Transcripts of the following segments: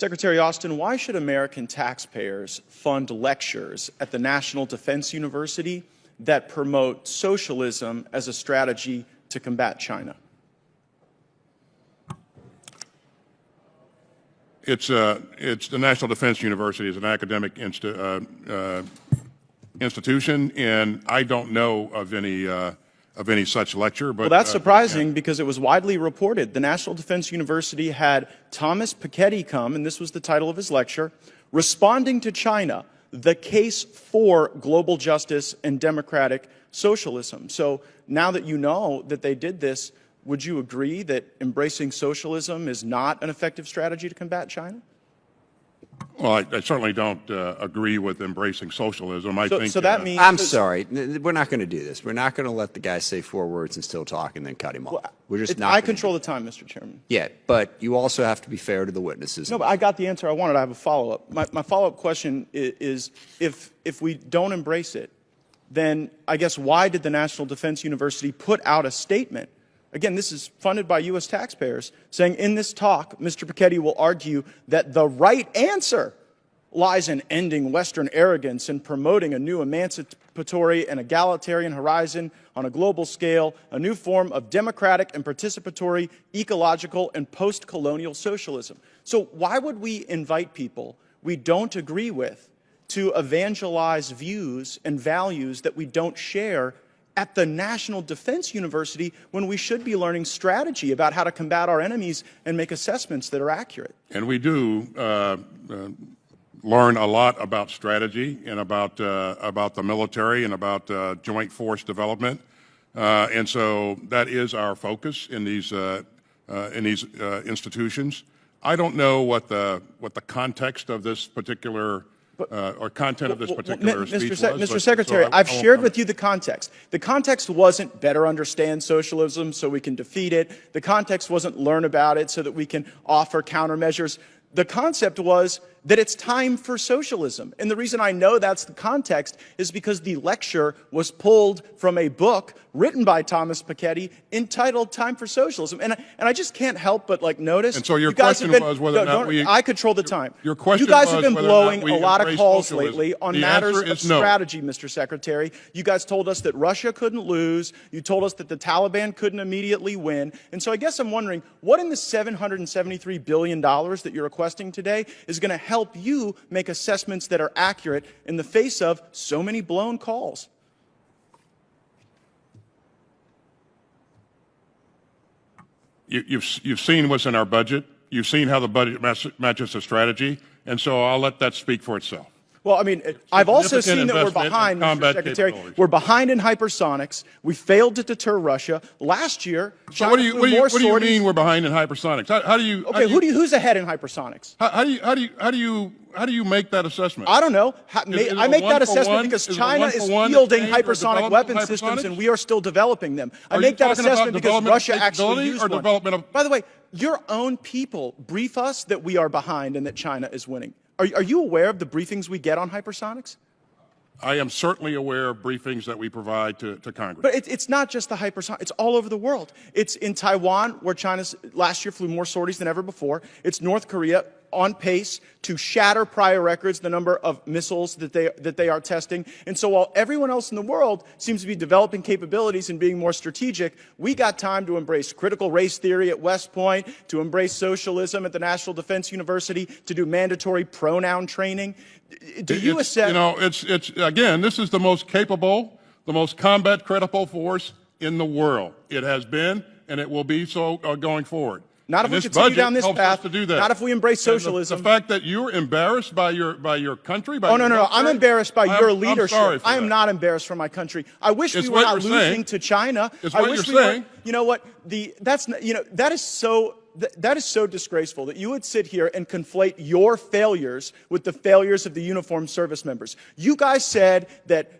Secretary Austin, why should American taxpayers fund lectures at the National Defense University that promote socialism as a strategy to combat China? It's the National Defense University is an academic institution, and I don't know of any such lecture. But well, that's surprising because it was widely reported. The National Defense University had Thomas Piketty come, and this was the title of his lecture, Responding to China, the Case for Global Justice and Democratic Socialism. So now that you know that they did this, would you agree that embracing socialism is not an effective strategy to combat China? Well, I certainly don't agree with embracing socialism. So that means... I'm sorry. We're not going to do this. We're not going to let the guy say 4 words and still talk and then cut him off. Well, We're just not. I control the time, Mr. Chairman. Yeah, but you also have to be fair to the witnesses. No, but I got the answer I wanted. I have a follow-up. My follow-up question is if we don't embrace it, then I guess why did the National Defense University put out a statement? Again, this is funded by U.S. taxpayers, saying in this talk, Mr. Piketty will argue that the right answer lies in ending Western arrogance and promoting a new emancipatory and egalitarian horizon on a global scale, a new form of democratic and participatory, ecological, and post-colonial socialism. So why would we invite people we don't agree with to evangelize views and values that we don't share at the National Defense University when we should be learning strategy about how to combat our enemies and make assessments that are accurate? And we do learn a lot about strategy and about the military and about joint force development, and so that is our focus in these institutions. I don't know what the context of this particular or content of this particular speech was. Mr. Secretary, I've shared with you the context. The context wasn't better understand socialism so we can defeat it. The context wasn't learn about it so that we can offer countermeasures. The concept was that it's time for socialism. And the reason I know that's the context is because the lecture was pulled from a book written by Thomas Piketty entitled Time for Socialism. And I just can't help but notice. And so your question was whether or not we... I control the time. Your question You guys was have been whether blowing or not we a lot of embrace calls socialism. lately on The matters answer of is no. strategy, Mr. Secretary. You guys told us that Russia couldn't lose. You told us that the Taliban couldn't immediately win. And so I guess I'm wondering, what in the $773 billion that you're requesting today is going to help you make assessments that are accurate in the face of so many blown calls? You've seen what's in our budget. You've seen how the budget matches the strategy, and so I'll let that speak for itself. Well, I mean, I've also seen that we're behind, Mr. Secretary. We're behind in hypersonics. We failed to deter Russia. Last year, so what do you mean we're behind in hypersonics? How do you? Okay, who's ahead in hypersonics? How do you make that assessment? I don't know. I make that assessment because China is fielding hypersonic weapon systems and we are still developing them. I make that assessment because Russia actually used one. By the way, your own people brief us that we are behind and that China is winning. Are you aware of the briefings we get on hypersonics? I am certainly aware of briefings that we provide to Congress. But it's not just the hypersonic. It's all over the world. It's in Taiwan, where China last year flew more sorties than ever before. It's North Korea, on pace to shatter prior records, the number of missiles that they are testing. And so while everyone else in the world seems to be developing capabilities and being more strategic, we got time to embrace critical race theory at West Point, to embrace socialism at the National Defense University, to do mandatory pronoun training. Do you assess... You know, it's again, this is the most capable, the most combat credible force in the world. It has been, and it will be so going forward. Not if we continue down this path. To do that. Not if we embrace socialism. The fact that you're embarrassed by your country. No. I'm embarrassed by your leadership. I'm sorry for I am that. not embarrassed for my country. I wish we were not losing to China. It's I what wish you're we saying. were. You know what? That is so disgraceful that you would sit here and conflate your failures with the failures of the uniformed service members. You guys said that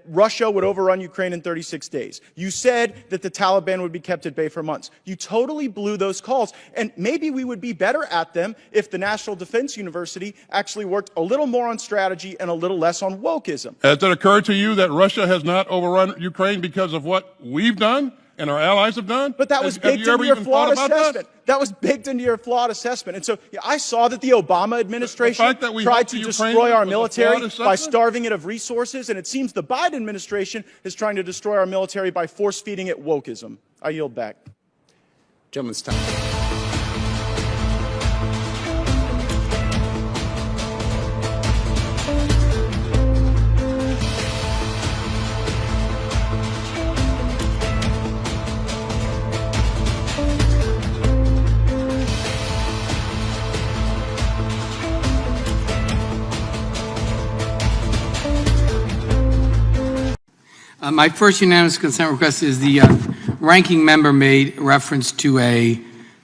Russia would overrun Ukraine in 36 days. You said that the Taliban would be kept at bay for months. You totally blew those calls. And maybe we would be better at them if the National Defense University actually worked a little more on strategy and a little less on wokeism. Has it occurred to you that Russia has not overrun Ukraine because of what we've done? and our allies have done? But that was Have baked you ever into your even thought flawed about that? assessment. That was baked into your flawed assessment. And so yeah, I saw that the Obama administration fact that we tried helped to the destroy Ukrainians our was a military flawed by assessment? starving it of resources, and it seems the Biden administration is trying to destroy our military by force-feeding it wokeism. I yield back. Gentleman's time. My first unanimous consent request is the ranking member made reference to a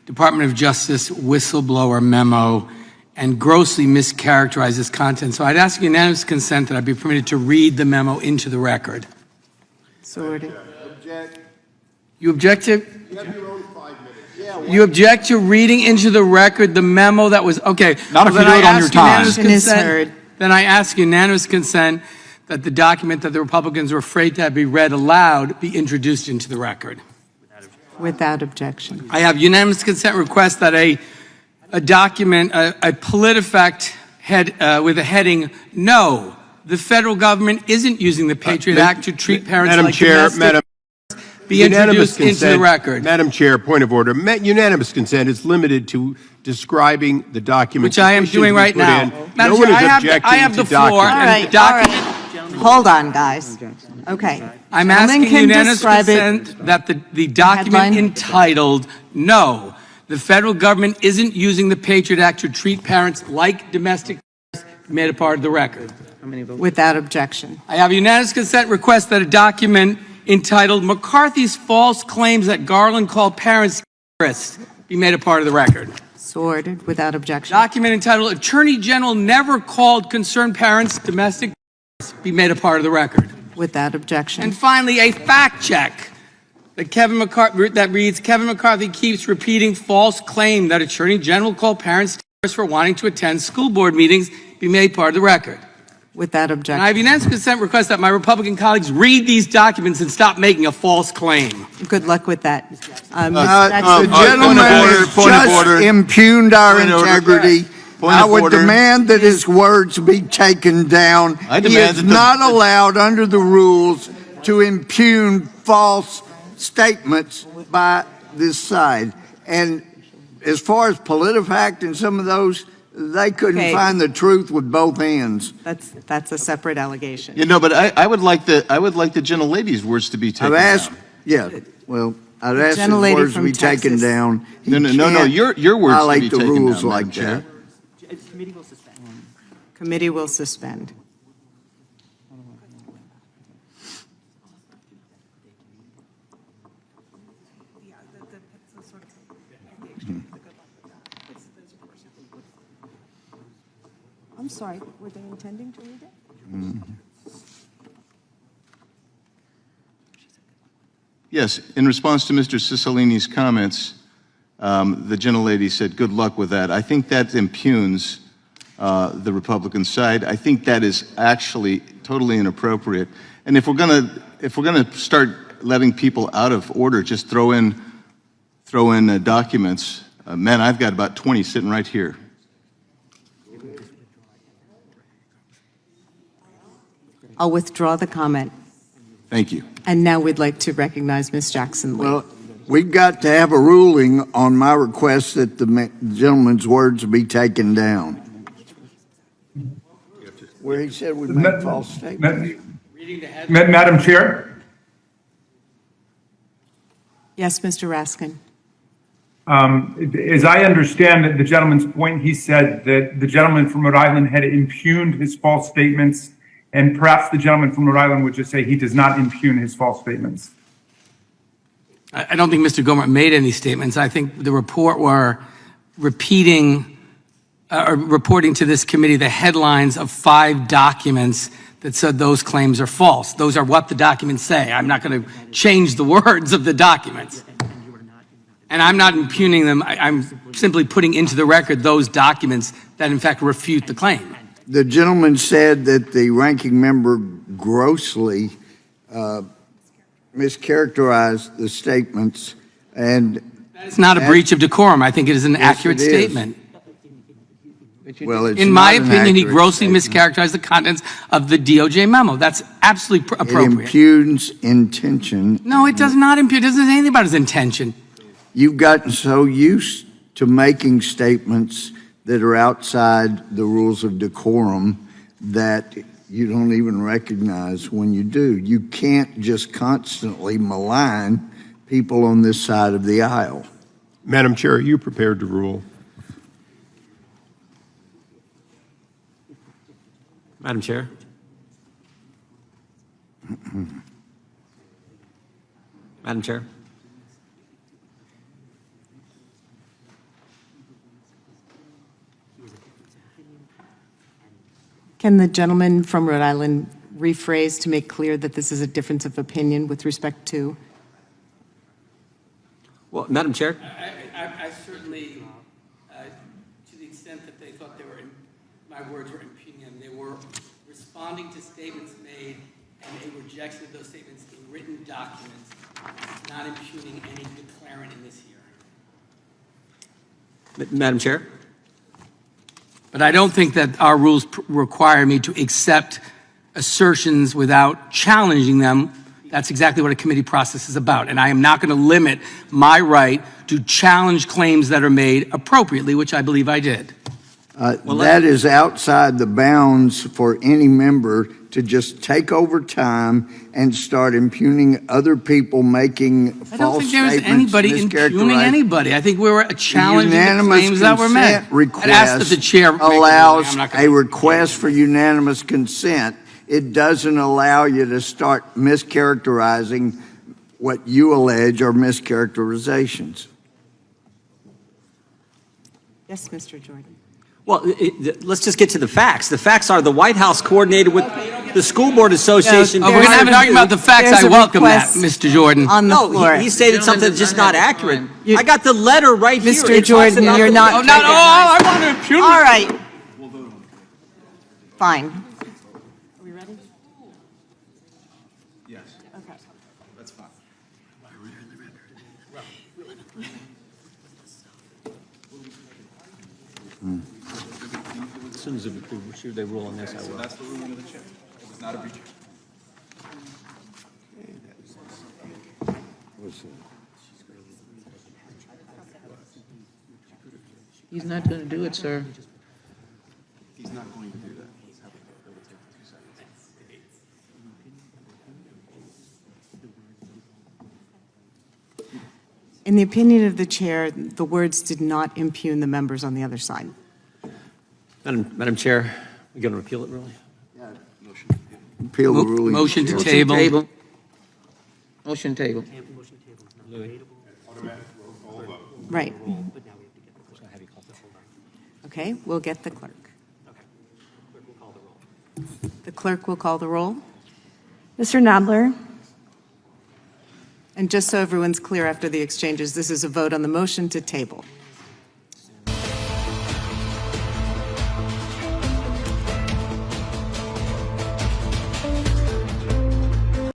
Department of Justice whistleblower memo and grossly mischaracterized its content. So I'd ask unanimous consent that I be permitted to read the memo into the record. So ordered. You object to? You object to reading into the record the memo that was, okay. Not if you then do I it on ask your time. unanimous Motion is consent- heard. Then I ask unanimous consent that the document that the Republicans were afraid to have be read aloud be introduced into the record. Without objection. I have unanimous consent request that a document, a PolitiFact head with a heading, "No, the federal government isn't using the Patriot Act to treat parents Madam like Chair, domestic," be introduced into the record. Madam Chair, point of order. Unanimous consent is limited to describing the document. Which I am doing right now. Madam No one Chair, is I objecting have the to floor. document. All And right, the all document- right. Hold on, guys. Okay. I'm Gentlemen asking can unanimous describe it. consent that the document Headline. entitled, "No, the federal government isn't using the Patriot Act to treat parents like domestic," be made a part of the record. Without objection. I have unanimous consent request that a document entitled "McCarthy's False Claims That Garland Called Parents Terrorists" be made a part of the record. So ordered. Without objection. Document entitled "Attorney General Never Called Concerned Parents Domestic Terrorists" be made a part of the record. Without objection. And finally, a fact check that reads, "Kevin McCarthy keeps repeating false claim that Attorney General called parents terrorists for wanting to attend school board meetings," be made part of the record. Without And I objection. have unanimous consent request that my Republican colleagues read these documents and stop making a false claim. Good luck with that. Ms. The Jackson. gentleman has just impugned our integrity. I would demand that his words be taken down. He is not allowed under the rules to impugn false statements by this side. And as far as PolitiFact and some of those, they couldn't Okay. find the truth with both ends. That's a separate allegation. You know, but I would like the gentlelady's words to be taken I've asked, down. yeah, well, I've asked his gentlelady words to from be taken Texas. down. He No, can't your words to be violate the taken rules down, like Madam Chair. that. Committee will suspend. I'm sorry, were they intending to read it? Yes, in response to Mr. Cicilline's comments, the gentlelady said, "Good luck with that." I think that impugns the Republican side. I think that is actually totally inappropriate. And if we're gonna start letting people out of order, just throw in documents. Man, I've got about 20 sitting right here. I'll withdraw the comment. Thank you. And now we'd like to recognize Ms. Jackson Lee. Well, we've got to have a ruling on my request that the gentleman's words be taken down. Where he said we made false statements. Madam Chair, Yes, Mr. Raskin. as I understand the gentleman's point, he said that the gentleman from Rhode Island had impugned his false statements, and perhaps the gentleman from Rhode Island would just say he does not impugn his false statements. I don't think Mr. Gohmert made any statements. I think the report were repeating or reporting to this committee the headlines of 5 documents that said those claims are false. Those are what the documents say. I'm not going to change the words of the documents. And I'm not impugning them. I'm simply putting into the record those documents that, in fact, refute the claim. The gentleman said that the ranking member grossly mischaracterized the statements, and It's not a breach of decorum. I think it is an accurate it is. statement. well, it's In my not an opinion, he accurate grossly statement. mischaracterized the contents of the DOJ memo. That's absolutely It appropriate. impugns intention. No, it does not impugn. It doesn't say anything about his intention. You've gotten so used to making statements that are outside the rules of decorum that you don't even recognize when you do. You can't just constantly malign people on this side of the aisle. Madam Chair, are you prepared to rule? Madam Chair. Madam Chair. Can the gentleman from Rhode Island rephrase to make clear that this is a difference of opinion with respect to? Well, Madam Chair. I certainly, to the extent that they thought my words were impugning them, they were responding to statements made and a rejection of those statements in written documents, not impugning any declarant in this hearing. Madam Chair. But I don't think that our rules require me to accept assertions without challenging them. That's exactly what a committee process is about. And I am not going to limit my right to challenge claims that are made appropriately, which I believe I did. That is outside the bounds for any member to just take over time and start impugning other people making false statements. I don't think there was anybody impugning anybody. I think we were challenging the claims that were made. Request I'd ask that the chair make the ruling. allows I'm not gonna a request for unanimous consent. It doesn't allow you to start mischaracterizing what you allege are mischaracterizations. Yes, Mr. Jordan. Well, let's just get to the facts. The facts are the White House coordinated with the School Board Association. Oh, we're going to have an argument about the facts. There's I a welcome that, request Mr. Jordan. On the floor. He stated something that's just not accurate. I got the letter right here. Mr. It talks Jordan, about you're the- not. Oh, no, I want to impugn. All right. Fine. Are we ready? Yes. Okay. That's fine. As soon as they rule on this, I will. That's the ruling of the chair. It was not a breach. He's not going to do it, sir. He's not going to do that. In the opinion of the chair, the words did not impugn the members on the other side. Madam Chair, we going to repeal it, really? Appeal the ruling. Motion to table. Motion table. Right. Okay, we'll get the clerk. The clerk will call the roll. Mr. Nadler, And just so everyone's clear after the exchanges, this is a vote on the motion to table.